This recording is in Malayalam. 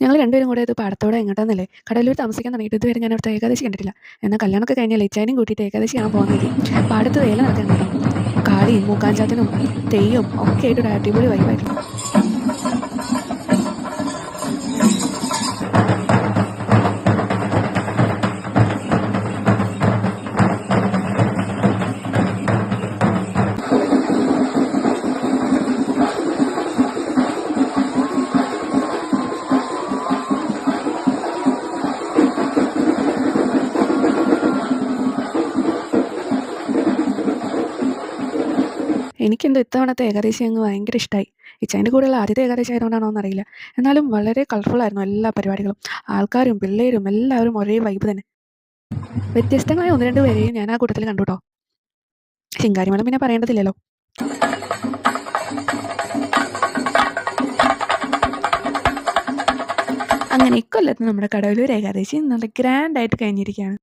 ഞങ്ങൾ രണ്ടുപേരും കൂടെ ഇത് പാടത്തോടെ എങ്ങോട്ടാന്നല്ലേ കടലൂർ താമസിക്കാൻ തുടങ്ങിയിട്ട് ഇതുവരെ ഞാൻ അവിടുത്തെ ഏകാദശി കണ്ടിട്ടില്ല. എന്നാൽ കല്യാണമൊക്കെ കഴിഞ്ഞാൽ ഇച്ചാനും കൂട്ടിയിട്ട് ഏകാദശി ഞാൻ പോകുന്ന വഴി പാടത്ത് വേല നടക്കാൻ കേട്ടോ. കാളിയും മൂക്കാഞ്ചാത്തനും തെയ്യും ഒക്കെ ആയിട്ട് ഒരു അടിപൊളി വൈബായിരുന്നു. എനിക്കെന്തോ ഇത്തവണത്തെ ഏകാദശി അങ്ങ് ഭയങ്കര ഇഷ്ടമായി. ഇച്ചേൻ്റെ കൂടെയുള്ള ആദ്യത്തെ ഏകാദശി ആയതുകൊണ്ടാണോ എന്നറിയില്ല. എന്നാലും വളരെ കളർഫുള്ളായിരുന്നു എല്ലാ പരിപാടികളും. ആൾക്കാരും പിള്ളേരും എല്ലാവരും ഒരേ വൈബ് തന്നെ. വ്യത്യസ്തങ്ങളായ ഒന്ന് രണ്ട് പേരെയും ഞാൻ ആ കൂട്ടത്തിൽ കണ്ടു കേട്ടോ. ശിങ്കാരിമേളം പിന്നെ പറയേണ്ടതില്ലല്ലോ. അങ്ങനെ ഇക്കൊല്ലത്ത് നമ്മുടെ കടവല്ലൂർ ഏകാദശി നല്ല ഗ്രാൻഡായിട്ട് കഴിഞ്ഞിരിക്കുകയാണ്.